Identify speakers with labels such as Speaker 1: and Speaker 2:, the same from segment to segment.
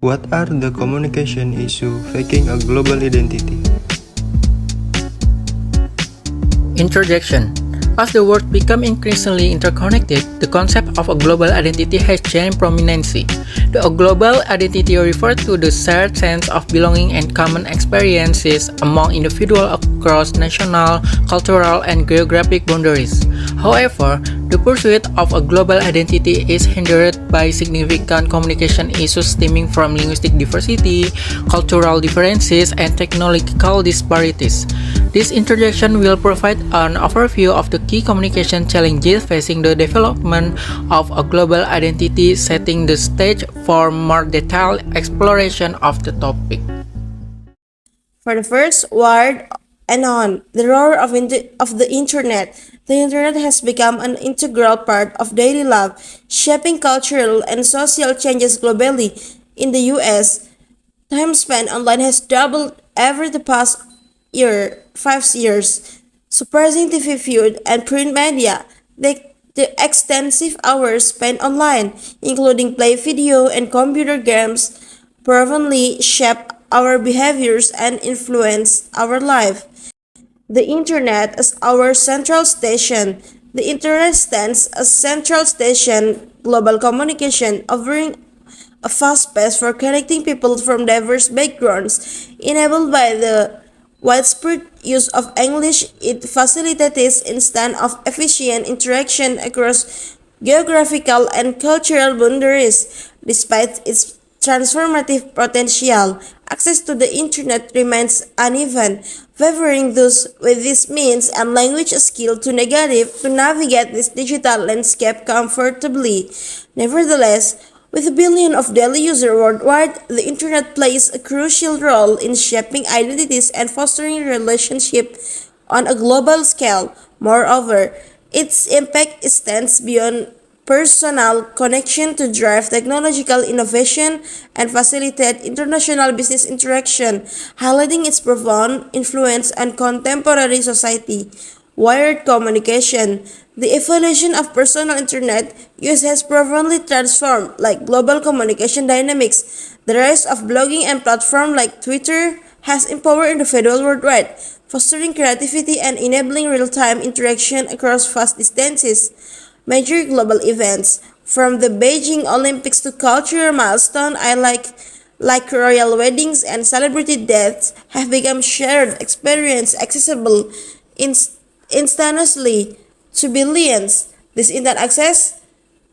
Speaker 1: What are the communication issues faking a global identity?
Speaker 2: Introduction. As the world becomes increasingly interconnected, the concept of a global identity has gained prominence. The global identity refers to the shared sense of belonging and common experiences among individuals across national, cultural, and geographic boundaries. However, the pursuit of a global identity is hindered by significant communication issues stemming from linguistic diversity, cultural differences, and technological disparities. This introduction will provide an overview of the key communication challenges facing the development of a global identity, setting the stage for more detailed exploration of the topic.
Speaker 3: For the first word and on the roar of the internet. The internet has become an integral part of daily life, shaping cultural and social changes globally. In the US, time spent online has doubled every the past 5 years, surpassing TV viewed and print media. The extensive hours spent online, including play video and computer games, profoundly shape our behaviors and influence our life. The Internet as our central station. The Internet stands as central station global communication, offering a fast pace for connecting people from diverse backgrounds. Enabled by the widespread use of English, it facilitates instant of efficient interaction across geographical and cultural boundaries. Despite its transformative potential, access to the internet remains uneven, favoring those with these means and language skill to navigate this digital landscape comfortably. Nevertheless, with a billion of daily users worldwide, the internet plays a crucial role in shaping identities and fostering relationships on a global scale. Moreover, its impact extends beyond personal connection to drive technological innovation and facilitate international business interaction, highlighting its profound influence on contemporary society. Wired communication. The evolution of personal internet use has profoundly transformed like global communication dynamics. The rise of blogging and platforms like Twitter has empowered individuals worldwide, fostering creativity and enabling real-time interaction across vast distances. Major global events, from the Beijing Olympics to cultural milestones like royal weddings and celebrity deaths, have become shared experience accessible instantaneously to billions. This instant access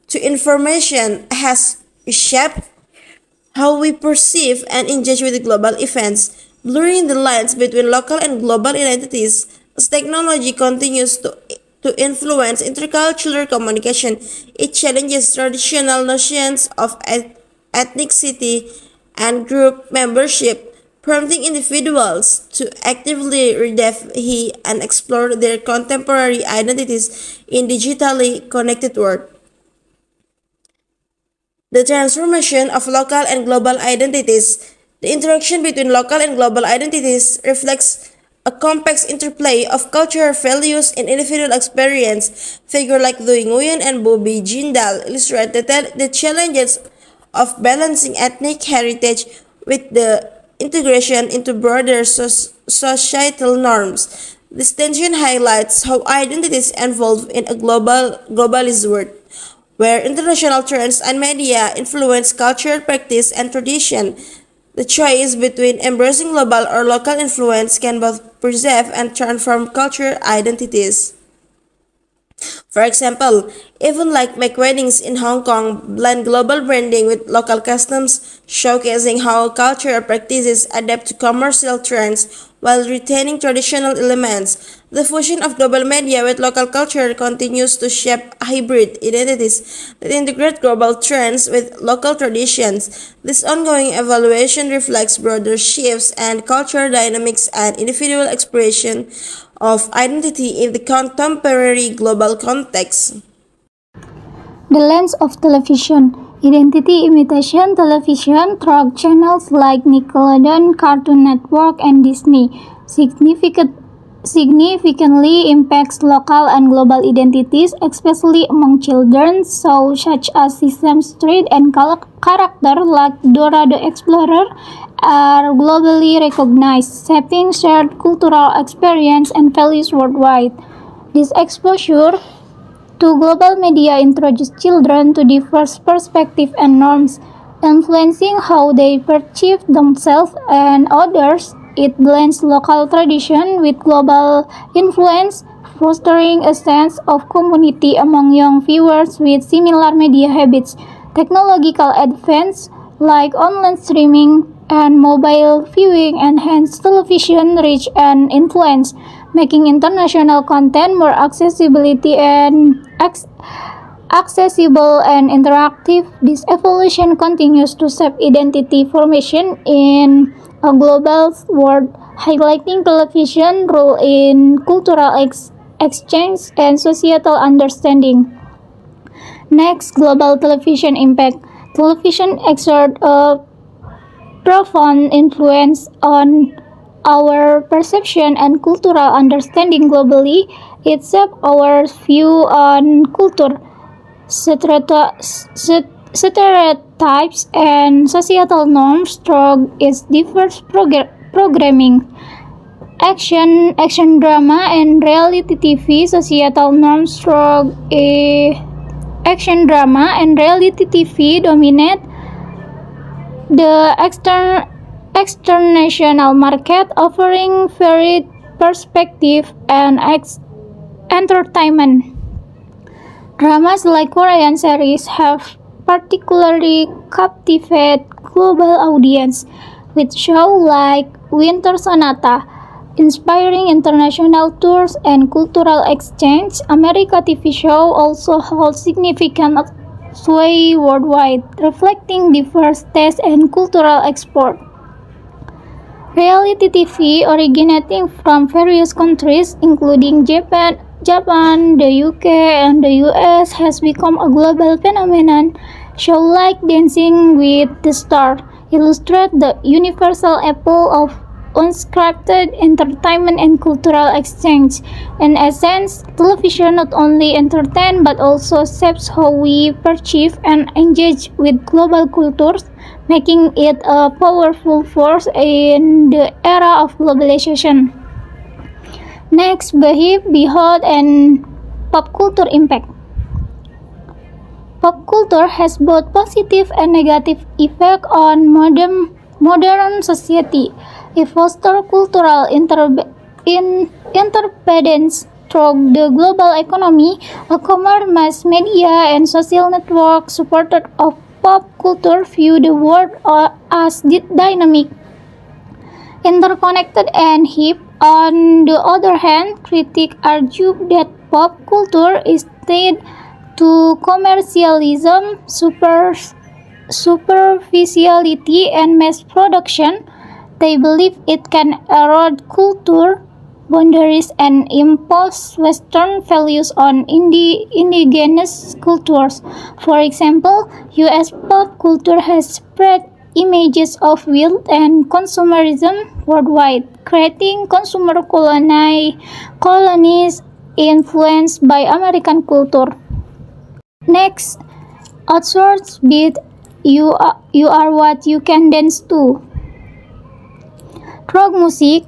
Speaker 3: to information has reshaped how we perceive and engage with global events, blurring the lines between local and global identities. As technology continues to influence intercultural communication, it challenges traditional notions of ethnicity and group membership, prompting individuals to actively redefine and explore their contemporary identities in digitally connected world. The transformation of local and global identities. The interaction between local and global identities reflects a complex interplay of cultural values and individual experience. Figures like Dui Nguyen and Bobby Jindal illustrate the challenges of balancing ethnic heritage with the integration into broader societal norms. This tension highlights how identities evolve in a globalized world, where international trends and media influence cultural practice and tradition. The choice between embracing global or local influence can both preserve and transform cultural identities. For example, even like McWeddings in Hong Kong blend global branding with local customs, showcasing how cultural practices adapt to commercial trends while retaining traditional elements. The fusion of global media with local culture continues to shape hybrid identities that integrate global trends with local traditions. This ongoing evaluation reflects broader shifts and cultural dynamics and individual expression of identity in the contemporary global context.
Speaker 4: The lens of television. Identity imitation television through channels like Nickelodeon, Cartoon Network, and Disney significantly impacts local and global identities, especially among children, such as Sesame Street and characters like Dora the Explorer are globally recognized, shaping shared cultural experience and values worldwide. This exposure to global media introduces children to diverse perspectives and norms, influencing how they perceive themselves and others. It blends local tradition with global influence, fostering a sense of community among young viewers with similar media habits. Technological advances like online streaming and mobile viewing enhance television reach and influence, making international content more accessible and interactive. This evolution continues to shape identity formation in a global world, highlighting television's role in cultural exchange and societal understanding. Next, global television impact. Television exerts a profound influence on our perception and cultural understanding globally. It shapes our view on culture, stereotypes, and societal norms through its diverse programming. Action drama, and reality TV. Societal norms through action drama and reality TV dominate the external market, offering varied perspective and entertainment. Dramas like Korean series have particularly captivated global audience, with shows like Winter Sonata inspiring international tours and cultural exchange. American TV shows also hold significant sway worldwide, reflecting diverse tastes and cultural export. Reality TV originating from various countries, including Japan, the UK, and the US, has become a global phenomenon. Shows like Dancing with the Stars illustrate the universal appeal of unscripted entertainment and cultural exchange. In essence, television not only entertains but also shapes how we perceive and engage with global cultures, making it a powerful force in the era of globalization. Next, behold and pop culture impact. Pop culture has both positive and negative effects on modern society. It fosters cultural interdependence through the global economy, commerce, mass media, and social networks. Supporters of pop culture view the world as dynamic, interconnected, and hip. On the other hand, critics argue that pop culture is tied to commercialism, superficiality, and mass production. They believe it can erode culture boundaries and impose Western values on indigenous cultures. For example, US pop culture has spread images of wealth and consumerism worldwide, creating consumer colonies influenced by American culture. Next, outsource beat. You are what you can dance to. Through music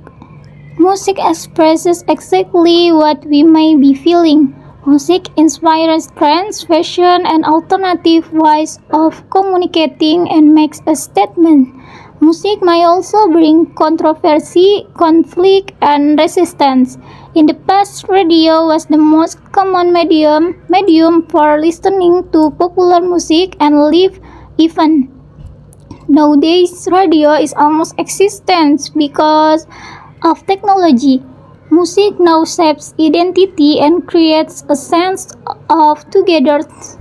Speaker 4: expresses exactly what we may be feeling. Music inspires trends, fashion, and alternative ways of communicating and makes a statement. Music may also bring controversy, conflict, and resistance. In the past, radio was the most common medium for listening to popular music and live events. Nowadays, radio is almost extinct because of technology. Music now shapes identity and creates a sense of togetherness.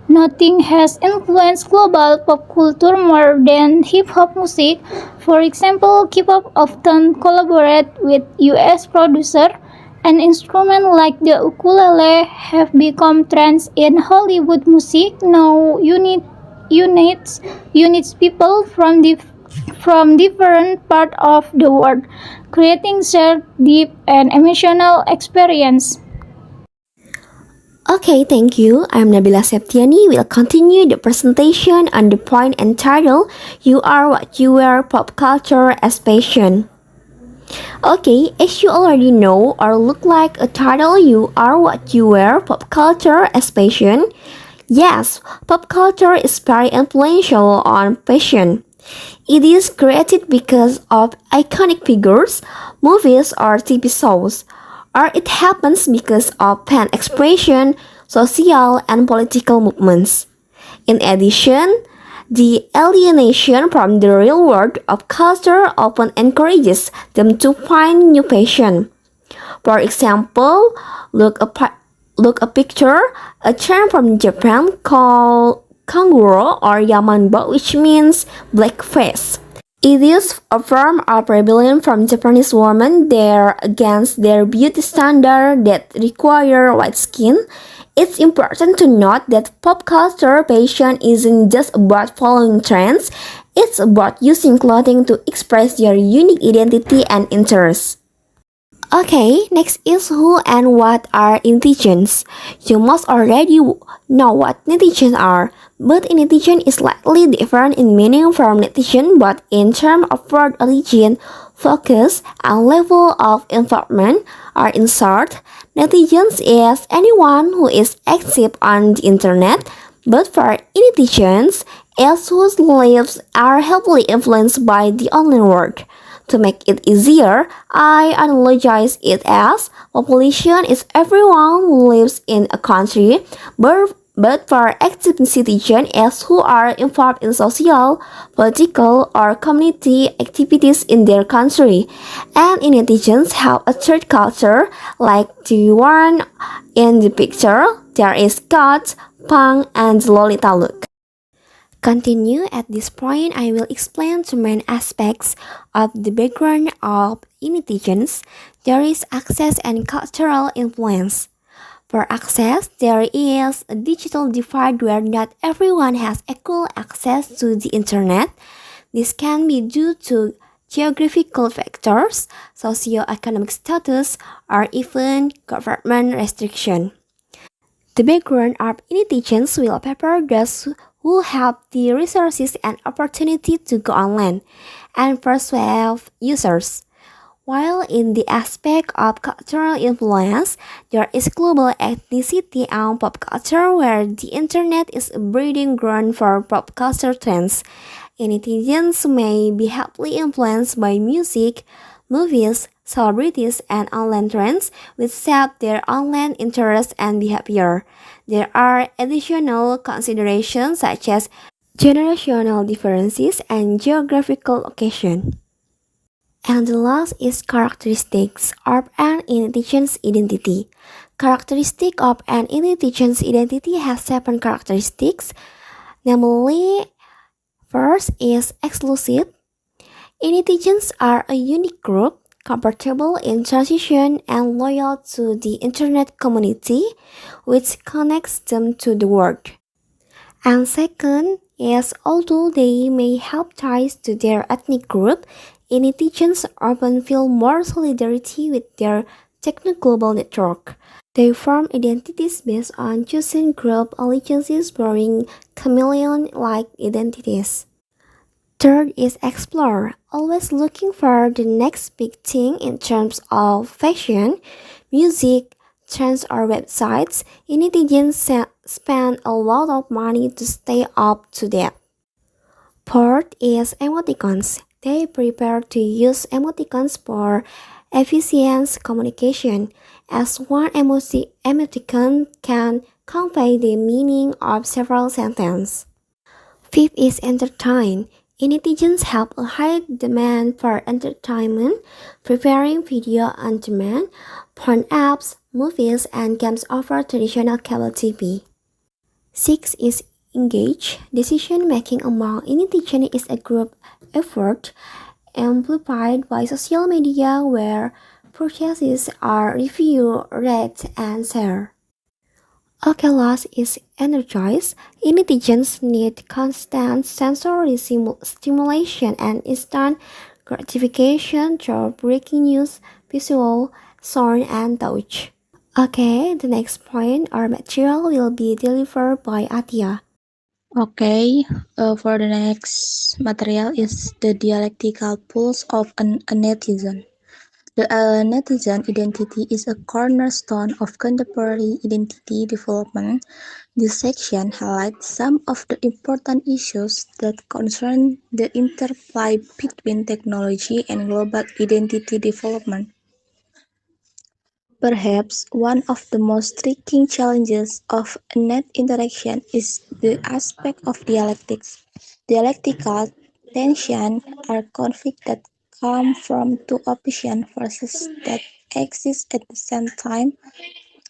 Speaker 4: Nothing has influenced global pop culture more than hip-hop music. For example, K-pop often collaborates with US producers, and instruments like the ukulele have become trends in Hollywood. Music now unites people from different parts of the world, creating shared deep and emotional experience.
Speaker 5: Okay, thank you. I'm Nabila Septiani. We'll continue the presentation on the point entitled You Are What You Wear Pop Culture as Passion. Okay, as you already know or look like a title, You Are What You Wear Pop Culture as Passion. Yes, pop culture is very influential on passion. It is created because of iconic figures, movies, or TV shows, or it happens because of fan expression, social, and political movements. In addition, the alienation from the real world of culture often encourages them to find new passion. For example, look a picture, a term from Japan called kanguro or yamanbo, which means blackface. It is a form of rebellion from Japanese women there against their beauty standard that require white skin. It's important to note that pop culture passion isn't just about following trends, it's about using clothing to express your unique identity and interests. Okay, next is who and what are netizens. You must already know what netizens are, but netizen is slightly different in meaning from netizen both in terms of word origin, focus, and level of involvement. Or in short, netizens is anyone who is active on the internet, but for netizens, is whose lives are heavily influenced by the online world. To make it easier, I analogize it as population is everyone who lives in a country, but for active citizens is who are involved in social, political, or community activities in their country. And netizens have a third culture, like the one in the picture. There is goth, punk, and lolita look. Continue at this point, I will explain the main aspects of the background of netizens. There is access and cultural influence. For access, there is a digital divide where not everyone has equal access to the internet. This can be due to geographical factors, socioeconomic status, or even government restriction. The background of netizens will prepare those who have the resources and opportunity to go online and persuade users. While in the aspect of cultural influence, there is global ethnicity and pop culture where the internet is a breeding ground for pop culture trends. Netizens may be heavily influenced by music, movies, celebrities, and online trends which shape their online interests and behavior. There are additional considerations such as generational differences and geographical location. And the last is characteristics of an netizens identity. Characteristic of an netizens identity has 7 characteristics, namely, first is exclusive. Netizens are a unique group, comfortable in transition and loyal to the internet community, which connects them to the world. And second is although they may have ties to their ethnic group, netizens often feel more solidarity with their techno-global network. They form identities based on choosing group allegiances, borrowing chameleon-like identities. Third is explore, always looking for the next big thing in terms of fashion, music, trends, or websites. Netizens spend a lot of money to stay up to date. Fourth is emoticons. They prepare to use emoticons for efficient communication, as one emoticon can convey the meaning of several sentences. Fifth is entertain. Netizens have a high demand for entertainment, preparing video on demand, porn apps, movies, and games over traditional cable TV. Six is engage. Decision making among netizens is a group effort amplified by social media where purchases are reviewed, rated, and shared. Okay, last is energize. Netizens need constant sensory stimulation and instant gratification through breaking news, visual, sound, and touch. Okay, the next point or material will be delivered by Atia.
Speaker 6: Okay, for the next material is the dialectical pulse of a netizen. The netizen identity is a cornerstone of contemporary identity development. This section highlights some of the important issues that concern the interplay between technology and global identity development. Perhaps one of the most striking challenges of net interaction is the aspect of dialectics. Dialectical tension are conflicts that come from two opposing forces that exist at the same time,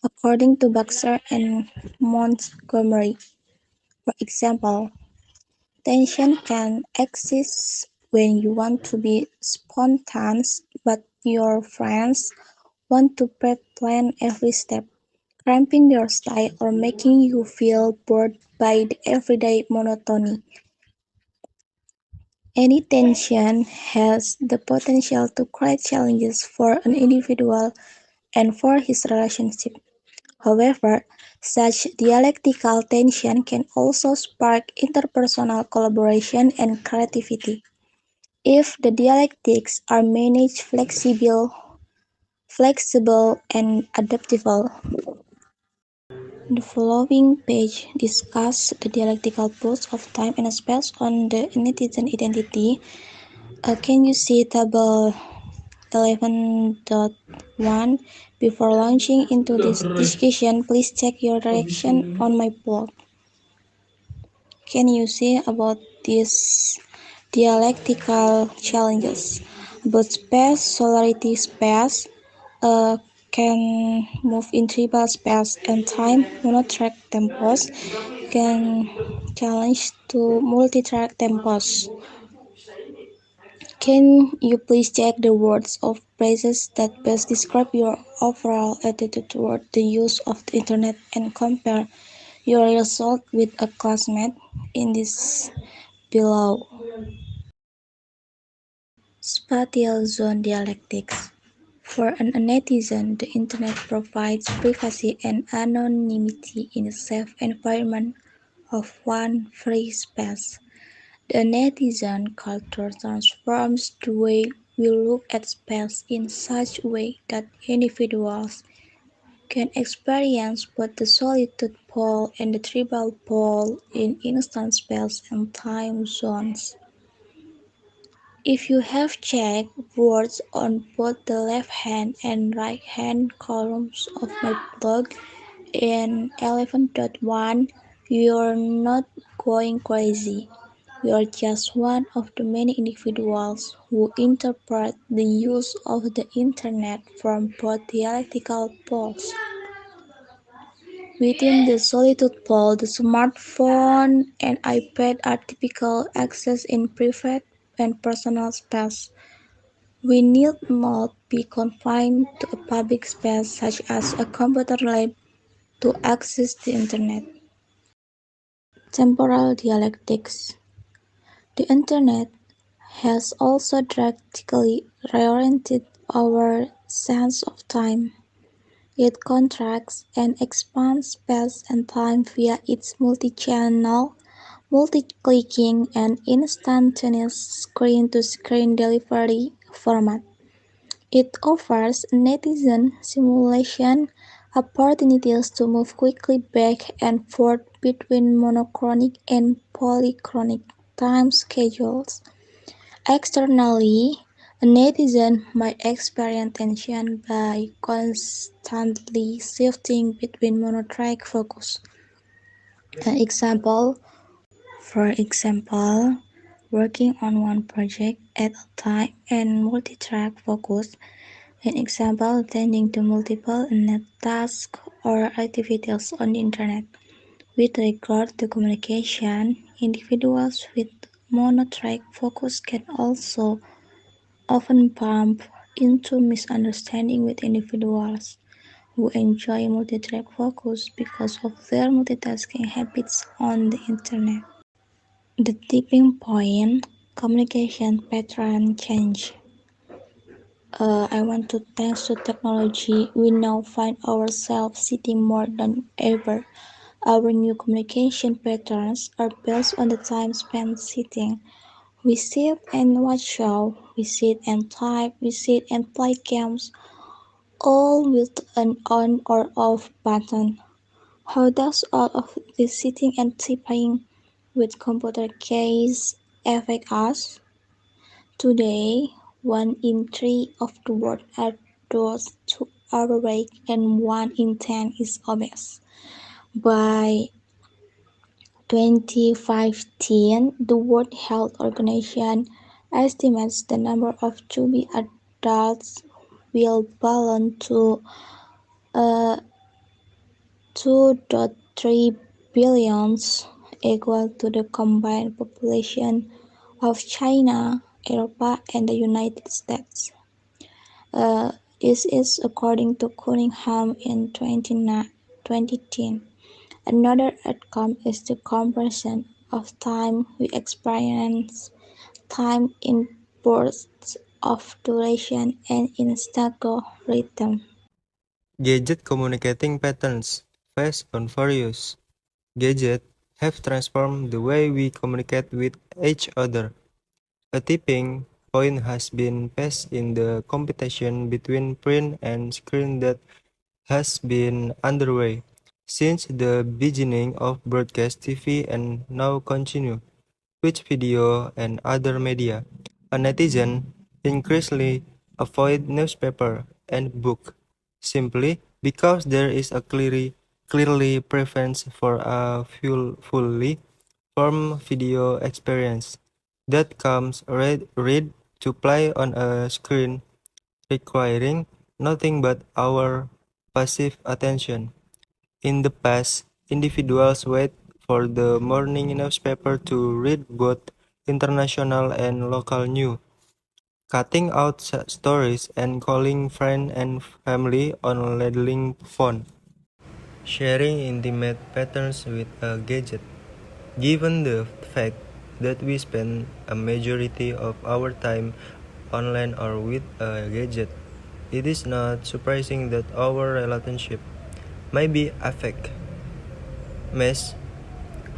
Speaker 6: according to Baxter and Montgomery. For example, tension can exist when you want to be spontaneous, but your friends want to pre-plan every step, cramping your style or making you feel bored by the everyday monotony. Any tension has the potential to create challenges for an individual and for his relationship. However, such dialectical tension can also spark interpersonal collaboration and creativity. If the dialectics are managed flexible and adaptable. The following page discusses the dialectical pulse of time and space on the netizen identity. Can you see table 11.1? Before launching into this discussion, please check your direction on my blog. Can you see about these dialectical challenges? About space, solarity space, uh, can move in tribal space and time, monotrack tempos can challenge to multi-track tempos. Can you please check the words of phrases that best describe your overall attitude toward the use of the internet and compare your result with a classmate in this below. Spatial zone dialectics. For a netizen, the internet provides privacy and anonymity in a safe environment of one free space. The netizen culture transforms the way we look at space in such a way that individuals can experience both the solitude pole and the tribal pole in instant space and time zones. If you have checked words on both the left-hand and right-hand columns of my blog in 11.1, you're not going crazy. You're just one of the many individuals who interpret the use of the internet from both dialectical poles. Within the solitude pole, the smartphone and iPad are typical access in private and personal space. We need not be confined to a public space such as a computer lab to access the internet. Temporal dialectics. The internet has also drastically reoriented our sense of time. It contracts and expands space and time via its multi-channel, multi-clicking, and instantaneous screen-to-screen delivery format. It offers netizen simulation opportunities to move quickly back and forth between monochronic and polychronic time schedules. Externally, a netizen might experience tension by constantly shifting between monotrack focus. An example, for example, working on one project at a time and multi-track focus. An example, attending to multiple net tasks or activities on the internet. With regard to communication, individuals with monotrack focus can also often bump into misunderstanding with individuals who enjoy multi-track focus because of their multitasking habits on the internet. The tipping point, communication pattern change. I want to thanks to technology, we now find ourselves sitting more than ever. Our new communication patterns are built on the time spent sitting. We sit and watch show, we sit and type, we sit and play games, all with an on or off button. How does all of this sitting and typing with computer keys affect us? Today, 1 in 3 of the world adults are awake and 1 in 10 is obese. By 2015, the World Health Organization estimates the number of chubby adults will balloon to uh, 2.3 billion, equal to the combined population of China, Europe, and the United States. This is according to Cunningham in 2010. Another outcome is the compression of time. We experience time in bursts of duration and in staccato rhythm.
Speaker 1: Gadget communicating patterns. Fast and furious. Gadgets have transformed the way we communicate with each other. A tipping point has been passed in the competition between print and screen that has been underway since the beginning of broadcast TV and now continue with video and other media. A netizen increasingly avoid newspaper and book simply because there is a clearly preference for a fully formed video experience that comes read to play on a screen requiring nothing but our passive attention. In the past, individuals wait for the morning newspaper to read both international and local news, cutting out stories and calling friends and family on a landline phone, sharing intimate patterns with a gadget. Given the fact that we spend a majority of our time online or with a gadget, it is not surprising that our relationship may be affected. Mesh,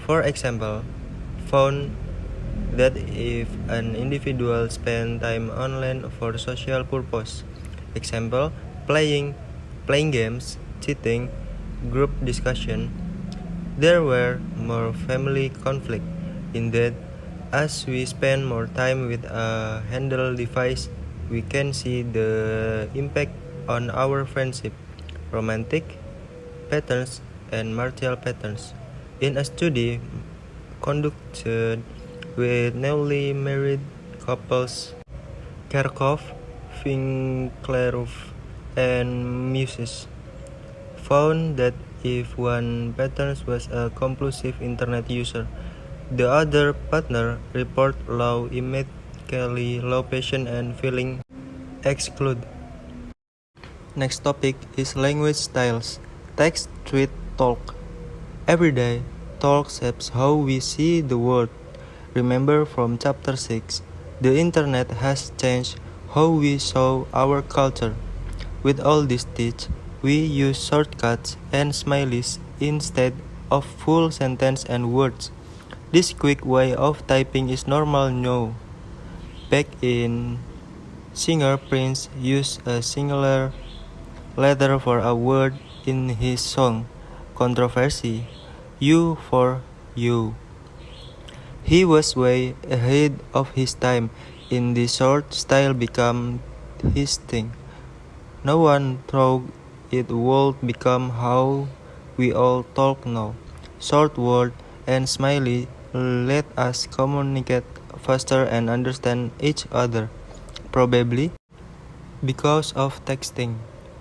Speaker 1: for example, found that if an individual spend time online for social purpose, example, playing games, cheating, group discussion, there were more family conflict. In that, as we spend more time with a handheld device, we can see the impact on our friendship, romantic patterns, and marital patterns. In a study conducted with newly married couples, Kerkhoff, Finklerov, and Muses found that if one partner was a compulsive internet user, the other partner report low immediately low patience and feeling excluded. Next topic is language styles. Text, tweet, talk. Every day, talk shapes how we see the world. Remember from chapter 6, the internet has changed how we saw our culture. With all this teach, we use shortcuts and smileys instead of full sentence and words. This quick way of typing is normal now. Back in singer Prince used a singular letter for a word in his song Controversy, You for You. He was way ahead of his time. In this short style become his thing. No one thought it would become how we all talk now. Short word and smiley let us communicate faster and understand each other. Probably because of texting.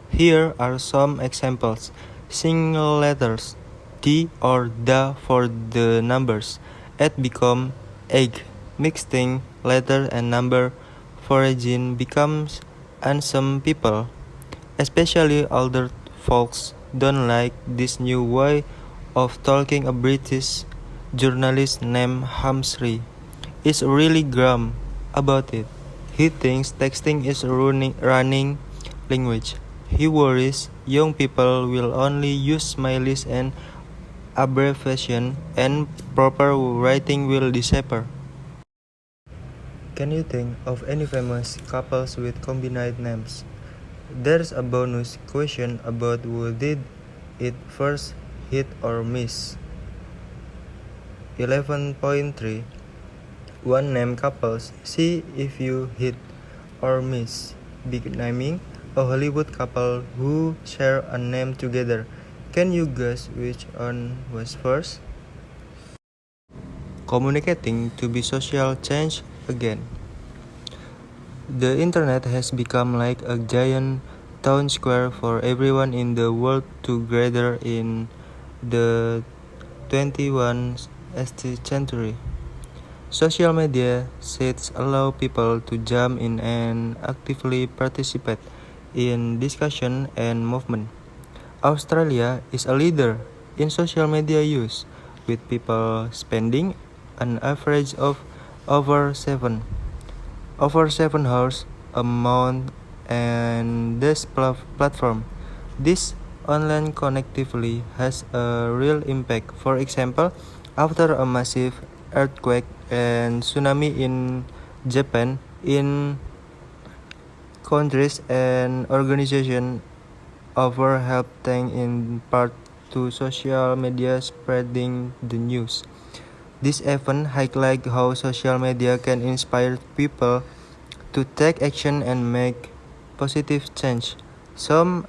Speaker 1: Here are some examples. Single letters, D or DA for the numbers. At become egg. Mixing letter and number foraging becomes, and some people, especially older folks, don't like this new way of talking. A British journalist named Humphrey is really grum about it. He thinks texting is running language. He worries young people will only use smileys and abbreviation and proper writing will disappear. Can you think of any famous couples with combined names? There's a bonus question about who did it first, hit or miss. 11.3 One name couples. See if you hit or miss. Big naming. A Hollywood couple who share a name together. Can you guess which one was first? Communicating to be social change again. The internet has become like a giant town square for everyone in the world to gather in the 21st century. Social media sites allow people to jump in and actively participate in discussion and movement. Australia is a leader in social media use, with people spending an average of over 7 hours a month and this platform. This online connectivity has a real impact. For example, after a massive earthquake and tsunami in Japan, in countries and organizations offer help thanks in part to social media spreading the news. This event highlights how social media can inspire people to take action and make positive change. Some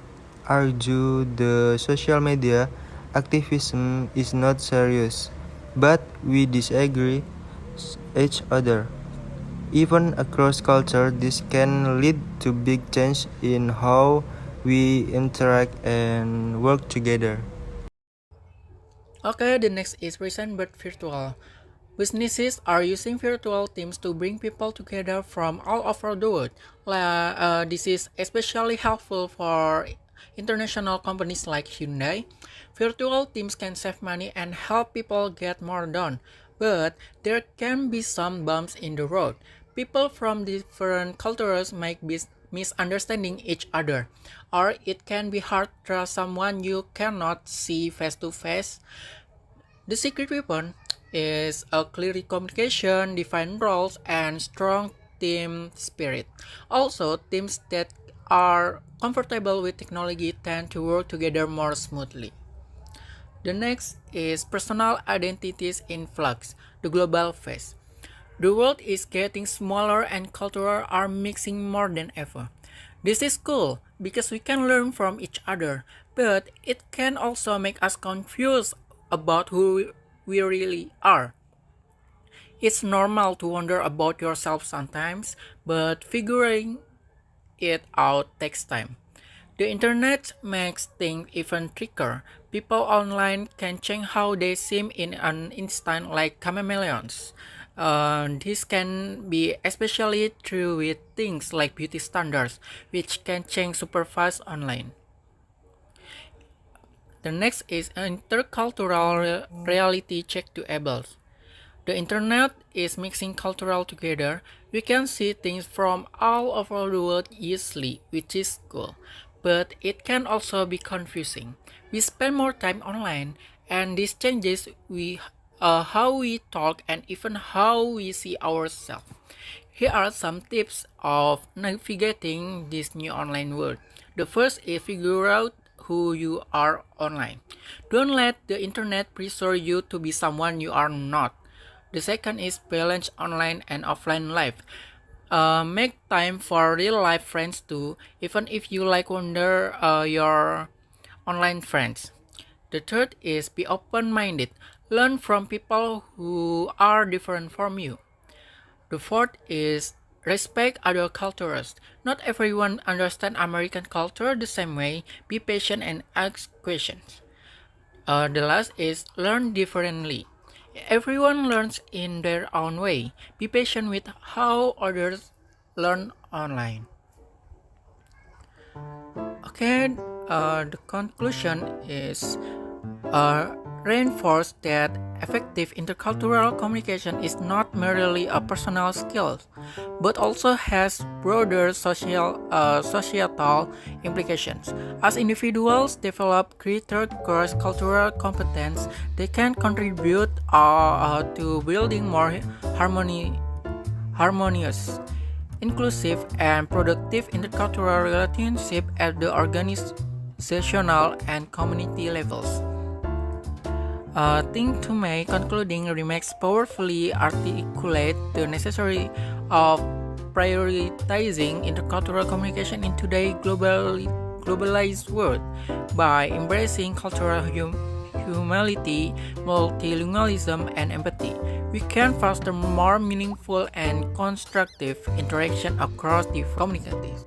Speaker 1: argue the social media activism is not serious, but we disagree each other. Even across culture, this can lead to big change in how we interact and work together.
Speaker 2: Okay, the next is present but virtual. Businesses are using virtual teams to bring people together from all over the world. This is especially helpful for international companies like Hyundai. Virtual teams can save money and help people get more done, but there can be some bumps in the road. People from different cultures might be misunderstanding each other, or it can be hard to trust someone you cannot see face to face. The secret weapon is a clear communication, defined roles, and strong team spirit. Also, teams that are comfortable with technology tend to work together more smoothly. The next is personal identities in flux, the global phase. The world is getting smaller and cultures are mixing more than ever. This is cool because we can learn from each other, but it can also make us confused about who we really are. It's normal to wonder about yourself sometimes, but figuring it out takes time. The internet makes things even trickier. People online can change how they seem in an instant like chameleons. This can be especially true with things like beauty standards, which can change super fast online. The next is intercultural reality check to ables. The internet is mixing cultural together. We can see things from all over the world easily, which is cool. But it can also be confusing. We spend more time online, and this changes how we talk and even how we see ourselves. Here are some tips of navigating this new online world. The first is figure out who you are online. Don't let the internet pressure you to be someone you are not. The second is balance online and offline life. Make time for real life friends too, even if you like wonder your online friends. The third is be open minded. Learn from people who are different from you. The fourth is respect other cultures. Not everyone understands American culture the same way. Be patient and ask questions. The last is learn differently. Everyone learns in their own way. Be patient with how others learn online. Okay, the conclusion is reinforce that effective intercultural communication is not merely a personal skill, but also has broader societal implications. As individuals develop greater cross-cultural competence, they can contribute to building more harmonious, inclusive, and productive intercultural relationships at the organizational and community levels. Think to make concluding remarks powerfully articulate the necessity of prioritizing intercultural communication in today's globalized world by embracing cultural humility, multilingualism, and empathy. We can foster more meaningful and constructive interaction across the communities.